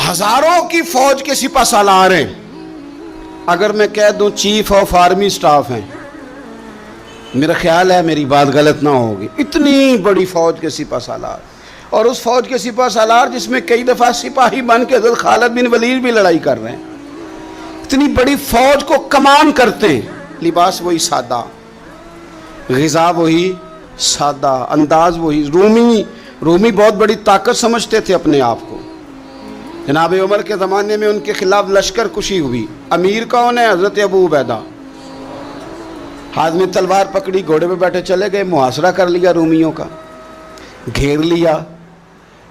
हजारों की फौज के सिपा सालार हैं, अगर मैं कह दूं चीफ ऑफ आर्मी स्टाफ हैं, मेरा ख्याल है मेरी बात गलत ना होगी। इतनी बड़ी फौज के सिपा सालार, और उस फौज के सिपा सालार जिसमें कई दफ़ा सिपाही बन के हज़रत खालिद बिन वलीद भी लड़ाई कर रहे हैं, इतनी बड़ी फौज को कमान करते हैं। लिबास वही सादा, ग़िज़ा वही सादा, अंदाज वही। रूमी बहुत बड़ी ताकत समझते थे अपने आप को। जनाब उमर के ज़माने में उनके खिलाफ लश्कर कुशी हुई। अमीर कौन है? हज़रत अबू उबैदा। हाथ में तलवार पकड़ी, घोड़े पे बैठे चले गए, मुहासरा कर लिया रूमियों का, घेर लिया।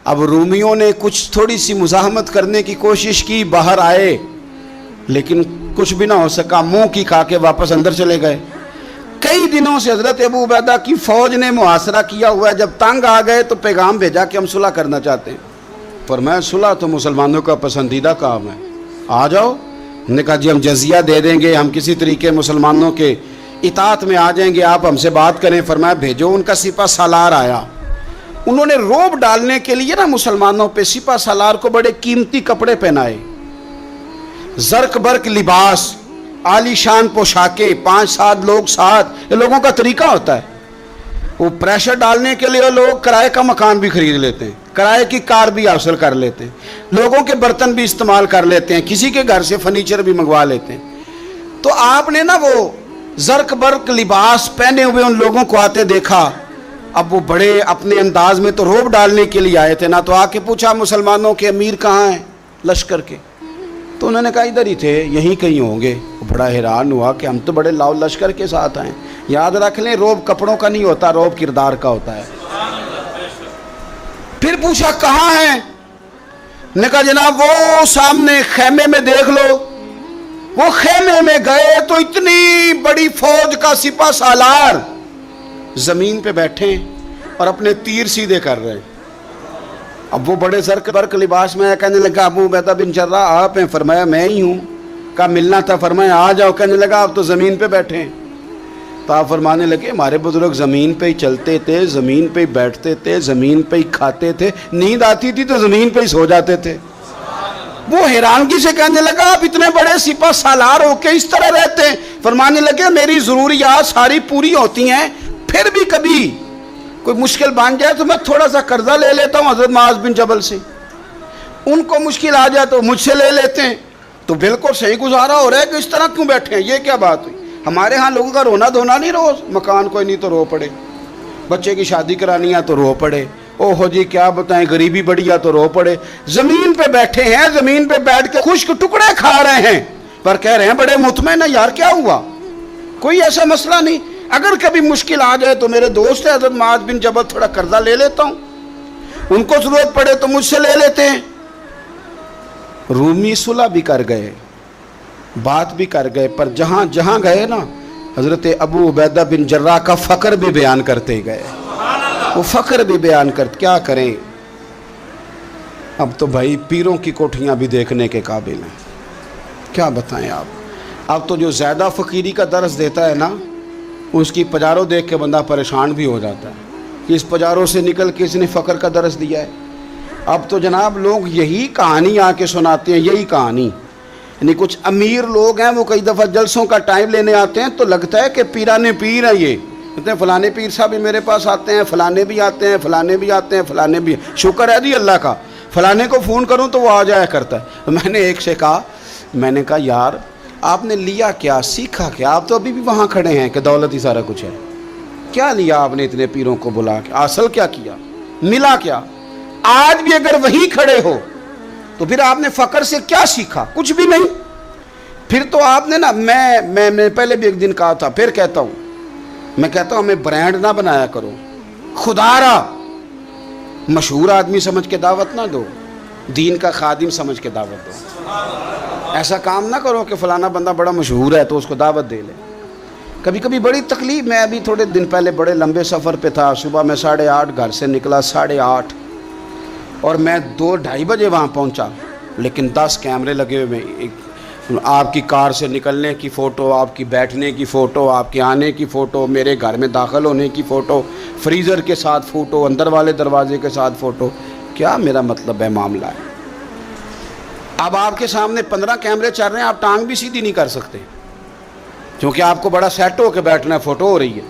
अब रूमियों ने कुछ थोड़ी सी मुज़ाहमत करने की कोशिश की, बाहर आए, लेकिन कुछ भी ना हो सका, मुंह की खा के वापस अंदर चले गए। कई दिनों से हज़रत अबू उबैदा की फ़ौज ने मुहासरा किया हुआ है। जब तंग आ गए तो पैगाम भेजा कि हम सुलह करना चाहते हैं। फरमाया सुलह तो मुसलमानों का पसंदीदा काम है, आ जाओ। हमने कहा जी हम जजिया दे देंगे, हम किसी तरीके मुसलमानों के इताअत में आ जाएंगे, आप हमसे बात करें। फरमाया भेजो। उनका सिपा सालार आया। उन्होंने रोब डालने के लिए ना मुसलमानों पे सिपा सालार को बड़े कीमती कपड़े पहनाए, जर्क बर्क लिबास, आलीशान पोशाकें, 5-7 लोग साथ। ये लोगों का तरीका होता है। वो प्रेशर डालने के लिए लोग किराए का मकान भी खरीद लेते हैं, किराए की कार भी हासिल कर लेते हैं, लोगों के बर्तन भी इस्तेमाल कर लेते हैं, किसी के घर से फर्नीचर भी मंगवा लेते हैं। तो आपने ना वो जर्क बर्क लिबास पहने हुए उन लोगों को आते देखा। अब वो बड़े अपने अंदाज में तो रोब डालने के लिए आए थे ना। तो आके पूछा मुसलमानों के अमीर कहाँ हैं लश्कर के? तो उन्होंने कहा इधर ही थे, यहीं कहीं होंगे। वो बड़ा हैरान हुआ कि हम तो बड़े लाव लश्कर के साथ आए। याद रख लें, रोब कपड़ों का नहीं होता, रोब किरदार का होता है। फिर पूछा कहाँ हैं? ने कहा जनाब वो सामने खेमे में देख लो। वो खेमे में गए तो इतनी बड़ी फौज का सिपा सालार जमीन पे बैठे और अपने तीर सीधे कर रहे हैं। अब वो बड़े जर्क बर्क लिबास में कहने लगा अबू उबैदा बिन जर्राह आप हैं? फरमाया मैं ही हूँ। कहा मिलना था? फरमाया आ जाओ। कहने लगा आप तो ज़मीन पे बैठे हैं। तो आप फरमाने लगे हमारे बुजुर्ग ज़मीन पे ही चलते थे, ज़मीन पे ही बैठते थे, ज़मीन पे ही खाते थे, नींद आती थी तो ज़मीन पे ही सो जाते थे। वो हैरानगी से कहने लगा आप इतने बड़े सिपा सालार होके इस तरह रहते हैं? फरमाने लगे मेरी ज़रूरियात सारी पूरी होती हैं, फिर भी कभी कोई मुश्किल बन जाए तो मैं थोड़ा सा कर्जा ले लेता हूँ हज़रत मुआज़ बिन जबल से। उनको मुश्किल आ जाए तो मुझसे ले लेते हैं। तो बिल्कुल सही गुजारा हो रहा है कि इस तरह क्यों बैठे हैं? ये क्या बात हुई? हमारे यहाँ लोगों का रोना धोना नहीं, रोज़ मकान कोई नहीं तो रो पड़े, बच्चे की शादी करानी है तो रो पड़े, ओहो जी क्या बताएं गरीबी बढ़ी है तो रो पड़े। ज़मीन पे बैठे हैं, ज़मीन पे बैठ के खुश्क टुकड़े खा रहे हैं, पर कह रहे हैं बड़े मुतमईन है। यार क्या हुआ? कोई ऐसा मसला नहीं। अगर कभी मुश्किल आ जाए तो मेरे दोस्त है हज़रत मुआज़ बिन जबल, थोड़ा कर्जा ले लेता हूँ, उनको ज़रूरत पड़े तो मुझसे ले लेते हैं। रूमी सुलह भी कर गए, बात भी कर गए, पर जहाँ जहाँ गए ना हज़रत अबू उबैदा बिन जर्राह का फ़ख्र भी बयान करते गए। वो फ़ख्र भी बयान कर, क्या करें अब तो भाई पीरों की कोठियाँ भी देखने के काबिल हैं। क्या बताएं आप। अब तो जो ज़्यादा फ़कीरी का दर्स देता है ना, उसकी पजारों देख के बंदा परेशान भी हो जाता है कि इस पजारों से निकल के इसने फ़ख्र का दर्स दिया है। अब तो जनाब लोग यही कहानी आके सुनाते हैं, यही कहानी। यानी कुछ अमीर लोग हैं, वो कई दफ़ा जलसों का टाइम लेने आते हैं तो लगता है कि पीराने पीर है। ये कहते हैं फ़लाने पीर साहब भी मेरे पास आते हैं, फ़लाने भी आते हैं, फ़लाने भी आते हैं, फ़लाने भी। शुक्र है जी अल्लाह का, फ़लाने को फ़ोन करूँ तो वो आ जाया करता है। मैंने एक से कहा, मैंने कहा यार आपने लिया क्या, सीखा क्या? आप तो अभी भी वहाँ खड़े हैं कि दौलत ही सारा कुछ है। क्या लिया आपने इतने पीरों को बुला के? असल क्या किया, मिला क्या? आज भी अगर वहीं खड़े हो तो फिर आपने फ़ख्र से क्या सीखा? कुछ भी नहीं। फिर तो आपने ना, मैं पहले भी एक दिन कहा था, फिर कहता हूँ, मैं कहता हूँ हमें ब्रांड ना बनाया करो, खुदारा मशहूर आदमी समझ के दावत ना दो, दीन का खादिम समझ के दावत दो। ऐसा काम ना करो कि फ़लाना बंदा बड़ा मशहूर है तो उसको दावत दे ले। कभी कभी बड़ी तकलीफ़। मैं अभी थोड़े दिन पहले बड़े लंबे सफ़र पे था, सुबह मैं 8:30 घर से निकला, 8:30, और मैं 2-2:30 बजे वहाँ पहुँचा, लेकिन 10 कैमरे लगे हुए। आपकी कार से निकलने की फ़ोटो, आपकी बैठने की फ़ोटो, आपके आने की फ़ोटो, मेरे घर में दाखिल होने की फ़ोटो, फ्रीज़र के साथ फ़ोटो, अंदर वाले दरवाजे के साथ फ़ोटो। क्या मेरा मतलब है मामला है। اب آپ کے سامنے 15 کیمرے چل رہے ہیں, آپ ٹانگ بھی سیدھی نہیں کر سکتے کیونکہ آپ کو بڑا سیٹ ہو کے بیٹھنا ہے, فوٹو ہو رہی ہے.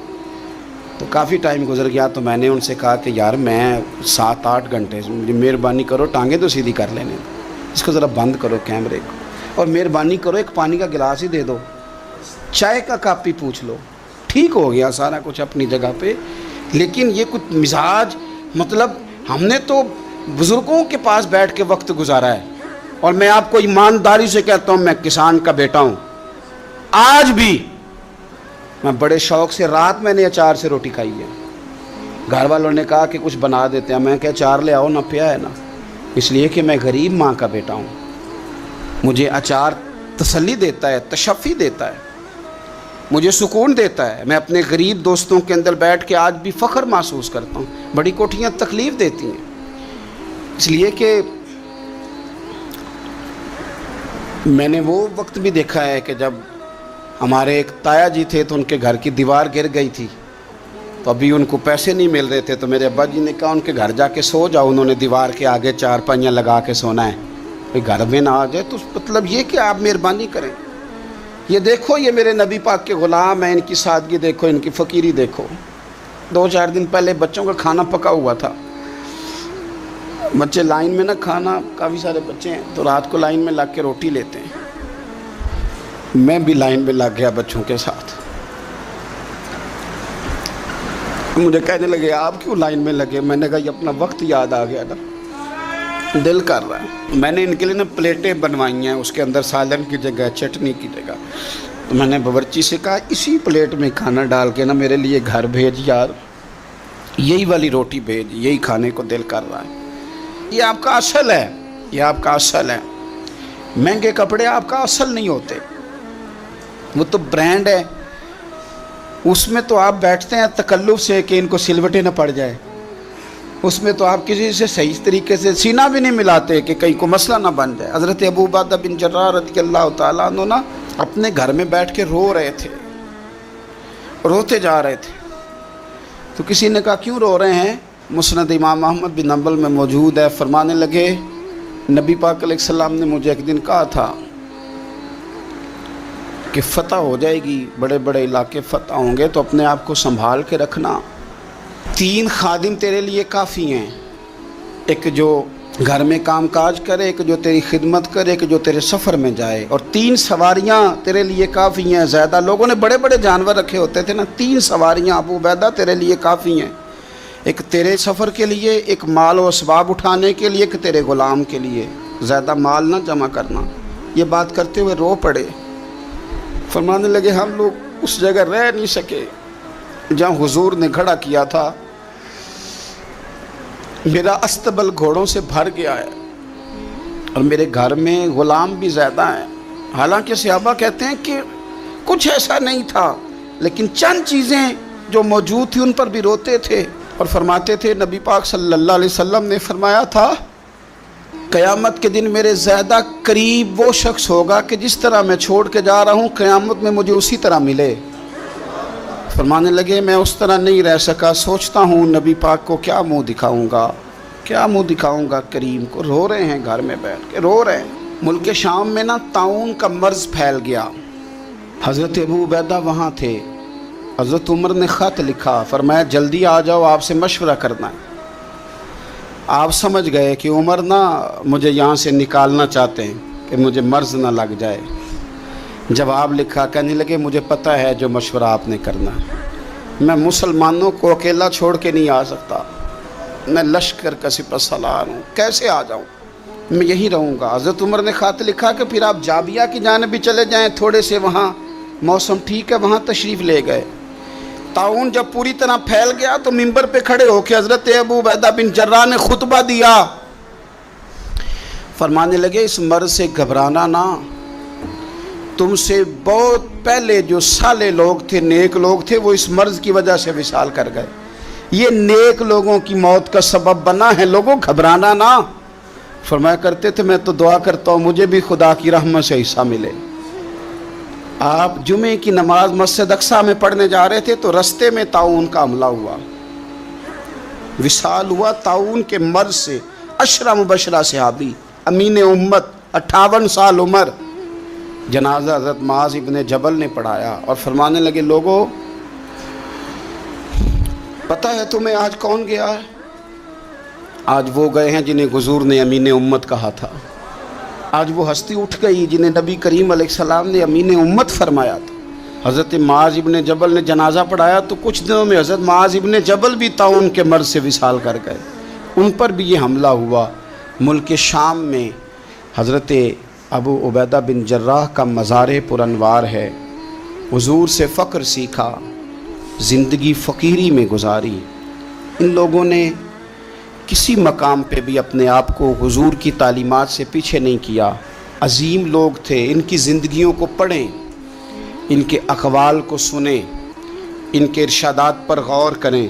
تو کافی ٹائم گزر گیا تو میں نے ان سے کہا کہ یار میں 7-8 گھنٹے مجھے مہربانی کرو ٹانگیں تو سیدھی کر لینے, اس کو ذرا بند کرو کیمرے کو, اور مہربانی کرو ایک پانی کا گلاس ہی دے دو, چائے کا کپ ہی پوچھ لو. ٹھیک ہو گیا سارا کچھ اپنی جگہ پہ, لیکن یہ کچھ مزاج, مطلب ہم نے تو بزرگوں کے پاس بیٹھ کے وقت گزارا ہے. اور میں آپ کو ایمانداری سے کہتا ہوں, میں کسان کا بیٹا ہوں. آج بھی میں بڑے شوق سے, رات میں نے اچار سے روٹی کھائی ہے. گھر والوں نے کہا کہ کچھ بنا دیتے ہیں, میں کہ اچار لے آؤ نا, پیا ہے نا, اس لیے کہ میں غریب ماں کا بیٹا ہوں. مجھے اچار تسلی دیتا ہے, تشفی دیتا ہے, مجھے سکون دیتا ہے. میں اپنے غریب دوستوں کے اندر بیٹھ کے آج بھی فخر محسوس کرتا ہوں. بڑی کوٹھیاں تکلیف دیتی ہیں, اس لیے کہ میں نے وہ وقت بھی دیکھا ہے کہ جب ہمارے ایک تایا جی تھے تو ان کے گھر کی دیوار گر گئی تھی, تو ابھی ان کو پیسے نہیں مل رہے تھے, تو میرے ابا جی نے کہا ان کے گھر جا کے سو جاؤ. انہوں نے دیوار کے آگے 4 پائیاں لگا کے سونا ہے, کوئی گھر میں نہ آ جائے. تو مطلب یہ کہ آپ مہربانی کریں. یہ دیکھو, یہ میرے نبی پاک کے غلام ہیں, ان کی سادگی دیکھو, ان کی فقیری دیکھو. 2-4 دن پہلے بچوں کا کھانا پکا ہوا تھا, بچے لائن میں نہ, کھانا کافی سارے بچے ہیں تو رات کو لائن میں لگ کے روٹی لیتے ہیں. میں بھی لائن میں لگ گیا بچوں کے ساتھ. مجھے کہنے لگے آپ کیوں لائن میں لگے؟ میں نے کہا یہ اپنا وقت یاد آ گیا نا, دل کر رہا ہے. میں نے ان کے لیے نا پلیٹیں بنوائی ہیں, اس کے اندر سالن کی جگہ چٹنی کی جگہ. تو میں نے باورچی سے کہا اسی پلیٹ میں کھانا ڈال کے نا میرے لیے گھر بھیج یار, یہی والی روٹی بھیج, یہی کھانے کو دل کر رہا ہے. یہ آپ کا اصل ہے, یہ آپ کا اصل ہے. مہنگے کپڑے آپ کا اصل نہیں ہوتے, وہ تو برانڈ ہے. اس میں تو آپ بیٹھتے ہیں تکلف سے کہ ان کو سلوٹیں نہ پڑ جائے. اس میں تو آپ کسی سے صحیح طریقے سے سینہ بھی نہیں ملاتے کہ کہیں کو مسئلہ نہ بن جائے. حضرت ابو عبیدہ بن جراح رضی اللہ تعالیٰ عنہ نا اپنے گھر میں بیٹھ کے رو رہے تھے, روتے جا رہے تھے. تو کسی نے کہا کیوں رو رہے ہیں؟ مسند امام احمد بن حنبل میں موجود ہے. فرمانے لگے نبی پاک علیہ السلام نے مجھے ایک دن کہا تھا کہ فتح ہو جائے گی, بڑے بڑے علاقے فتح ہوں گے, تو اپنے آپ کو سنبھال کے رکھنا. 3 خادم تیرے لیے کافی ہیں, ایک جو گھر میں کام کاج کرے, ایک جو تیری خدمت کرے, ایک جو تیرے سفر میں جائے, اور 3 سواریاں تیرے لیے کافی ہیں. زیادہ لوگوں نے بڑے بڑے جانور رکھے ہوتے تھے نا, 3 سواریاں ابو عبیدہ تیرے لیے کافی ہیں. ایک تیرے سفر کے لیے, ایک مال و اسباب اٹھانے کے لیے, ایک تیرے غلام کے لیے. زیادہ مال نہ جمع کرنا. یہ بات کرتے ہوئے رو پڑے. فرمانے لگے ہم لوگ اس جگہ رہ نہیں سکے جہاں حضور نے کھڑا کیا تھا. میرا استبل گھوڑوں سے بھر گیا ہے, اور میرے گھر میں غلام بھی زیادہ ہیں. حالانکہ صحابہ کہتے ہیں کہ کچھ ایسا نہیں تھا, لیکن چند چیزیں جو موجود تھی ان پر بھی روتے تھے. اور فرماتے تھے نبی پاک صلی اللہ علیہ وسلم نے فرمایا تھا قیامت کے دن میرے زیادہ قریب وہ شخص ہوگا کہ جس طرح میں چھوڑ کے جا رہا ہوں قیامت میں مجھے اسی طرح ملے. فرمانے لگے میں اس طرح نہیں رہ سکا, سوچتا ہوں نبی پاک کو کیا منہ دکھاؤں گا, کیا منہ دکھاؤں گا کریم کو. رو رہے ہیں گھر میں بیٹھ کے, رو رہے ہیں. ملک شام میں نا طاعون کا مرض پھیل گیا. حضرت ابو عبیدہ وہاں تھے. حضرت عمر نے خط لکھا, فرمایا جلدی آ جاؤ, آپ سے مشورہ کرنا ہے. آپ سمجھ گئے کہ عمر نا مجھے یہاں سے نکالنا چاہتے ہیں کہ مجھے مرض نہ لگ جائے. جواب لکھا, کہنے لگے مجھے پتہ ہے جو مشورہ آپ نے کرنا ہے, میں مسلمانوں کو اکیلا چھوڑ کے نہیں آ سکتا, میں لشکر کا سپہ سالار ہوں, کیسے آ جاؤں, میں یہی رہوں گا. حضرت عمر نے خط لکھا کہ پھر آپ جابیہ کی جانب بھی چلے جائیں, تھوڑے سے وہاں موسم ٹھیک ہے, وہاں تشریف لے گئے. طاعون جب پوری طرح پھیل گیا تو منبر پہ کھڑے ہو کے حضرت ابو عبیدہ بن جراح نے خطبہ دیا. فرمانے لگے اس مرض سے گھبرانا نہ, تم سے بہت پہلے جو صالح لوگ تھے, نیک لوگ تھے, وہ اس مرض کی وجہ سے وصال کر گئے. یہ نیک لوگوں کی موت کا سبب بنا ہے, لوگوں گھبرانا نہ. فرمایا کرتے تھے میں تو دعا کرتا ہوں مجھے بھی خدا کی رحمت سے حصہ ملے. آپ جمعے کی نماز مسجد اقصیٰ میں پڑھنے جا رہے تھے تو رستے میں طاعون کا حملہ ہوا, وصال ہوا طاعون کے مرض سے. 10 مبشرہ صحابی, امین امت 58 साल उम्र। जनाजा हज़रत मुआज़ इब्न जबल ने पढ़ाया और फरमाने लगे, लोगों पता है तुम्हें आज कौन गया है? आज वो गए हैं जिन्हें हुज़ूर ने अमीन उम्मत कहा था। आज वो हस्ती उठ गई जिन्हें नबी करीम अलैहिस्सलाम ने अमीन उम्मत फरमाया था। हज़रत मुआज़ इब्न जबल ने जनाजा पढ़ाया तो कुछ दिनों में हज़रत मुआज़ इब्न जबल भी ताउन के मर्ज़ से विसाल कर गए। उन पर भी ये हमला हुआ। मुल्क शाम में हज़रत अबू उबैदा बिन जर्राह का मज़ार पुरनवार है। हुज़ूर से फ़क्र सीखा, ज़िंदगी फ़कीरी में गुजारी। इन लोगों ने किसी मकाम पे भी अपने आप को हुज़ूर की तालीमात से पीछे नहीं किया। अजीम लोग थे। इनकी ज़िंदगियों को पढ़ें, इनके अक़वाल को सुनें, इनके इरशादात पर गौर करें।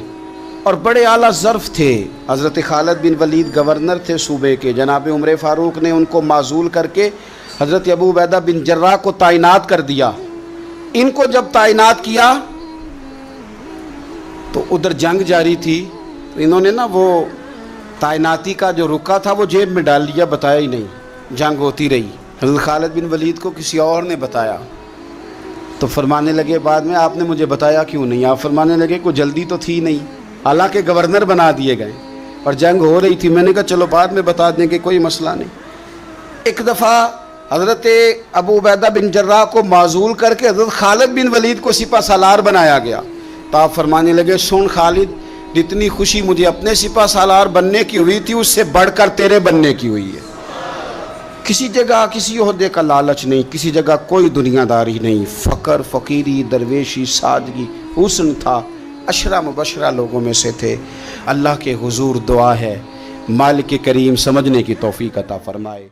और बड़े आला ज़र्फ़ थे। हज़रत खालिद बिन वलीद गवर्नर थे सूबे के। जनाब उमर फ़ारूक ने उनको माज़ूल करके हज़रत अबू उबैदा बिन जर्राह को तैनात कर दिया। इनको जब तैनात किया तो उधर जंग जारी थी। तो इन्होंने ना वो तैनाती का जो रुका था वो जेब में डाल लिया, बताया ही नहीं। जंग होती रही। हज़रत खालिद बिन वलीद को किसी और ने बताया तो फरमाने लगे बाद में, आपने मुझे बताया क्यों नहीं? आप फरमाने लगे कोई जल्दी तो थी नहीं, हालांकि गवर्नर बना दिए गए और जंग हो रही थी। मैंने कहा चलो बाद में बता देंगे, कोई मसला नहीं। एक दफ़ा हज़रत अबू उबैदा बिन जर्राह को माज़ूल करके हज़रत खालिद बिन वलीद को सिपा सालार बनाया गया। तो आप फरमाने लगे, सुन खालिद, जितनी खुशी मुझे अपने सिपा सालार बनने की हुई थी उससे बढ़कर तेरे बनने की हुई है। किसी जगह किसी ओहदे का लालच नहीं, किसी जगह कोई दुनियादारी नहीं। फ़क्र, फ़कीरी, दरवेशी, सादगी, हुस्न था। अशरा मुबशरा लोगों में से थे। अल्लाह के हुजूर दुआ है मालिक करीम समझने की तौफीक अता फरमाए।